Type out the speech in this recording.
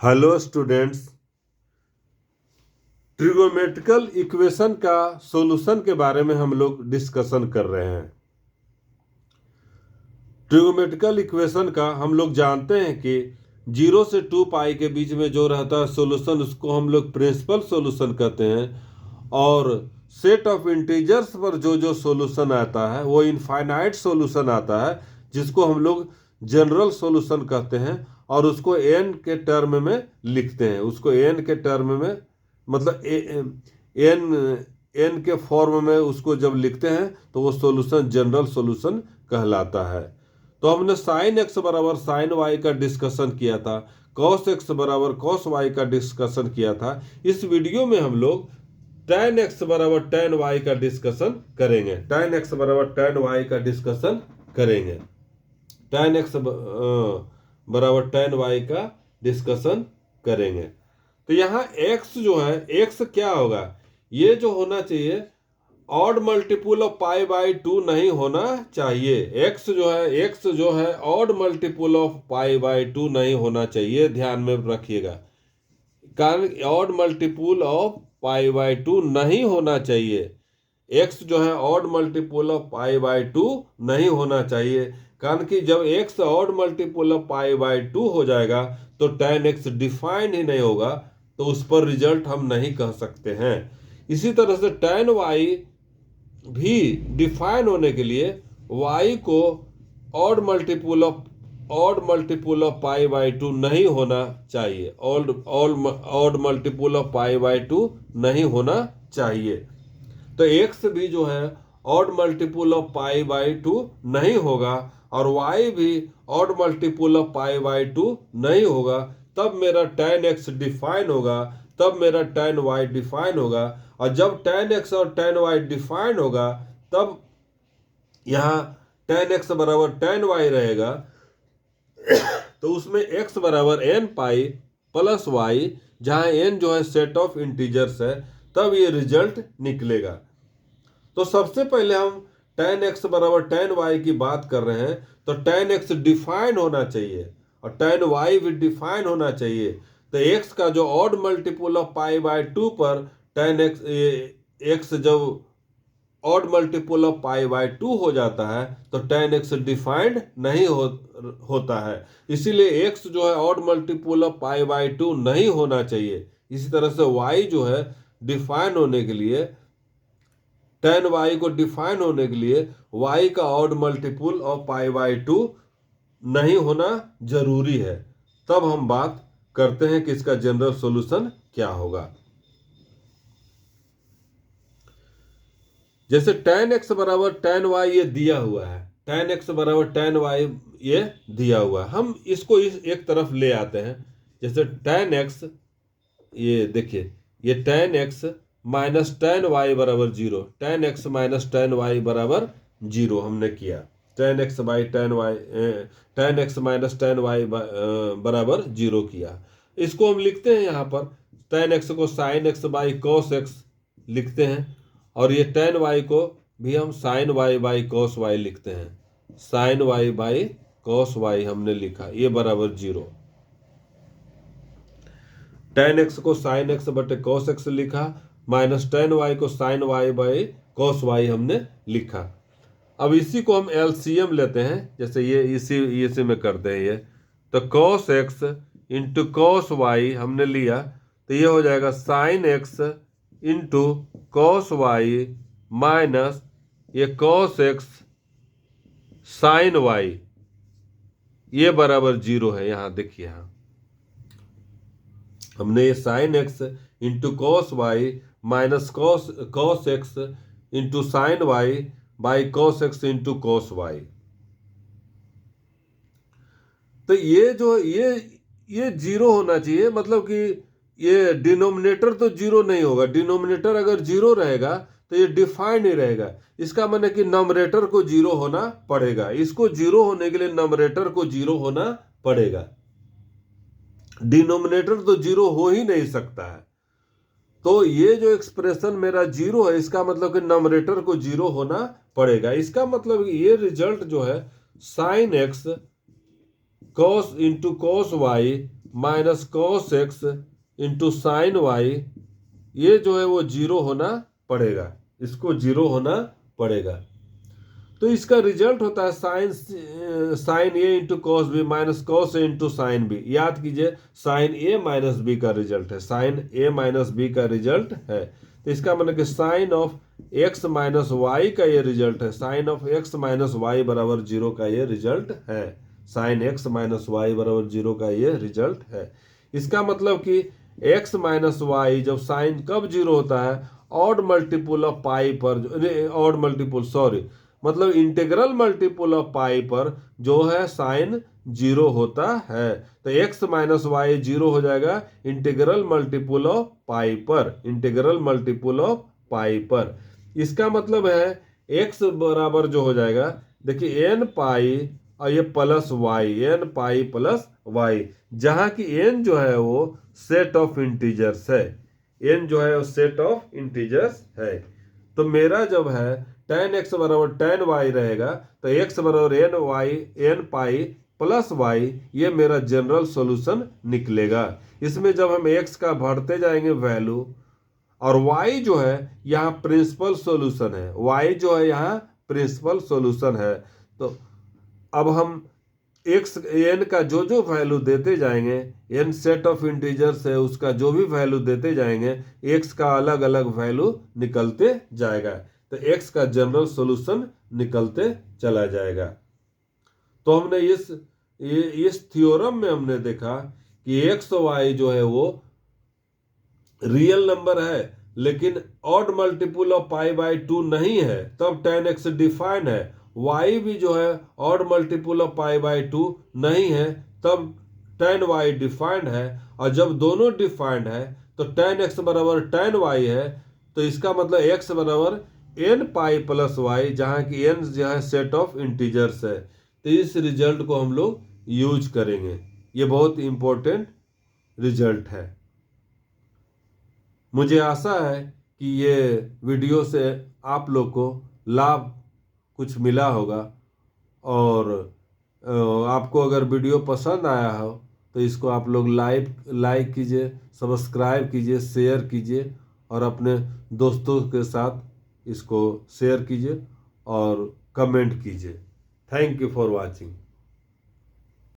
Hello students, ट्रिगोमेट्रिकल equation का solution के बारे में हम लोग डिस्कशन कर रहे हैं। ट्रिगोमेट्रिकल इक्वेशन का हम लोग जानते हैं कि 0 से 2 पाई के बीच में जो रहता है सॉल्यूशन, उसको हम लोग प्रिंसिपल सॉल्यूशन कहते हैं। और सेट ऑफ इंटीजर्स पर जो जो सॉल्यूशन आता है वो इनफाइनाइट सॉल्यूशन आता है, जिसको हम लोग जनरल सॉल्यूशन कहते हैं। और उसको एन के टर्म में लिखते हैं, उसको एन के टर्म में मतलब एन एन के फॉर्म में उसको जब लिखते हैं तो वो सॉल्यूशन जनरल सॉल्यूशन कहलाता है। तो हमने साइन एक्स बराबर साइन वाई का डिस्कशन किया था, कॉस एक्स बराबर कॉस वाई का डिस्कशन किया था। इस वीडियो में हम लोग tan एक्स बराबर tan वाई का डिस्कशन करेंगे। tan एक्स बराबर tan वाई का डिस्कशन करेंगे। tan एक्स बराबर tan वाई का डिस्कशन करेंगे। तो यहाँ x जो है, x क्या होगा, ये जो होना चाहिए odd multiple of pi by 2 नहीं होना चाहिए। x जो है odd multiple of pi by 2 नहीं होना चाहिए, ध्यान में रखिएगा। कारण odd multiple of pi by 2 नहीं होना चाहिए। x जो है odd multiple of pi by 2 नहीं होना चाहिए, कारण कि जब x odd multiple of pi by 2 हो जाएगा तो tan x डिफाइन ही नहीं होगा, तो उस पर रिजल्ट हम नहीं कह सकते हैं। इसी तरह से tan y भी डिफाइन होने के लिए y को odd multiple of pi by 2 नहीं होना चाहिए। Odd multiple of pi by 2 नहीं होना चाहिए। तो x भी जो है odd multiple of pi by 2 नहीं होगा, और y भी odd multiple of pi by 2 नहीं होगा। तब मेरा tan x डिफाइन होगा, तब मेरा tan y डिफाइन होगा। और जब tan x और tan y डिफाइन होगा तब यहाँ tan x बराबर tan y रहेगा, तो उसमें x बराबर n पाई प्लस y, जहाँ n जो है सेट ऑफ इंटीजर्स है, तब ये रिजल्ट निकलेगा। तो सबसे पहले हम tan x बराबर tan y की बात कर रहे हैं, तो tan x डिफाइन होना चाहिए और tan y भी डिफाइन होना चाहिए। तो x का जो odd multiple of pi by 2 पर tan x जब odd multiple of pi by 2 हो जाता है तो tan x डिफाइंड नहीं होता है। इसीलिए x जो है odd multiple of pi by 2 नहीं होना चाहिए। इसी तरह से y जो है डिफाइन होने के लिए, tan y को डिफाइन होने के लिए y का odd multiple of pi by 2 नहीं होना जरूरी है। तब हम बात करते हैं कि इसका जनरल सॉल्यूशन क्या होगा। जैसे tan x बराबर tan y ये दिया हुआ है, tan x बराबर tan y ये दिया हुआ है, हम इसको एक तरफ ले आते हैं। जैसे tan x, ये देखिए, ये tan x minus tan y बराबर 0, tan x minus tan y बराबर 0 हमने किया। tan x by tan y, tan x minus tan y बराबर 0 किया। इसको हम लिखते हैं यहाँ पर, tan x को sin x by cos x लिखते हैं, और ये tan y को भी हम sin y by cos y लिखते हैं। sin y by cos y हमने लिखा, ये बराबर 0। tan x को sin x बटे cos x लिखा, माइनस tan y को sin y by cos y हमने लिखा। अब इसी को हम LCM लेते हैं, जैसे ये इसी में करते हैं ये। तो cos x into cos y हमने लिया, तो ये हो जाएगा sin x into cos y minus ये cos x sin y, ये बराबर 0 है। यहाँ देखिए, यहाँ हमने ये sin x into cos y minus cos x into sin y by cos x into cos y। तो ये जो ये 0 होना चाहिए, मतलब कि ये डिनोमिनेटर तो 0 नहीं होगा। डिनोमिनेटर अगर 0 रहेगा तो ये डिफाइन ही रहेगा। इसका मतलब कि नंबरेटर को 0 होना पड़ेगा। इसको 0 होने के लिए नंबरेटर को 0 होना पड़ेगा। डिनोमिनेटर तो 0 हो ही नहीं सकता है। तो ये जो एक्सप्रेशन मेरा 0 है, इसका मतलब कि नंबरेटर को 0 होना पड़ेगा। इसका मतलब ये रिजल्ट जो है sin x cos into cos y minus cos X into sine Y, ये जो है वो जीरो होना पड़ेगा, इसको जीरो होना पड़ेगा। तो इसका रिजल्ट होता है sine A into cos B minus cos A into sine B. याद कीजिए साइन ए माइनस बी का रिजल्ट है, साइन ए माइनस बी का रिजल्ट है। तो इसका मतलब कि sine of X minus Y का ये रिजल्ट है, sine of X minus Y बराबर जीरो का ये रिजल्ट है, साइन एक्स माइनस वाई बराबर जीरो का ये रिजल्ट है। इसका मतलब कि एक्स माइनस वाई जब साइन कब जीरो होता है, ऑड मल्टीपुल ऑफ पाई पर, ऑड मल्टीपुल सॉरी मतलब इंटीग्रल मल्टीपुल ऑफ पाई पर जो है साइन जीरो होता है। तो एक्स माइनस वाई जीरो हो जाएगा इंटीग्रल मल्टीपुल ऑफ पाई पर, इंटीग्रल मल्टीपुल ऑफ पाई पर। इसका मतलब है एक्स बराबर जो हो जाएगा, देखिए एन पाई और ये plus Y, N pi plus Y, जहां की एन जो है वो सेट ऑफ इंटीजर्स है, एन जो है वो सेट ऑफ इंटीजर्स है। तो मेरा जब है tan x बराबर tan y रहेगा, तो x बराबर N Y N pi plus Y, ये मेरा जनरल सॉल्यूशन निकलेगा। इसमें जब हम x का भरते जाएंगे वैल्यू, और y जो है यहाँ प्रिंसिपल सॉल्यूशन है, y जो है यहाँ प्रिंसिपल सॉल्यूशन है। तो अब हम एक्स एन का जो जो वैल्यू देते जाएंगे, एन सेट ऑफ इंटीजर्स है, उसका जो भी वैल्यू देते जाएंगे, एक्स का अलग अलग वैल्यू निकलते जाएगा, तो एक्स का जनरल सॉल्यूशन निकलते चला जाएगा। तो हमने इस थ्योरम में हमने देखा कि एक्स वाई जो है वो रियल नंबर है, लेकिन odd multiple of pi by two नहीं है, तब tan x डिफाइंड है। y भी जो है odd multiple of pi by two नहीं है, तब tan y डिफाइंड है। और जब दोनों डिफाइंड है तो tan x बराबर tan y है, तो इसका मतलब x बराबर n पाई प्लस वाई, जहाँ की n जो है सेट ऑफ इंटीजर्स है। तो इस रिजल्ट को हम लोग यूज करेंगे, ये बहुत इंपॉर्टेंट रिजल्ट है। मुझे आशा है कि ये वीडियो से आप लोग को लाभ कुछ मिला होगा, और आपको अगर वीडियो पसंद आया हो तो इसको आप लोग लाइक कीजिए, सब्सक्राइब कीजिए, शेयर कीजिए, और अपने दोस्तों के साथ इसको शेयर कीजिए और कमेंट कीजिए। Thank you for watching.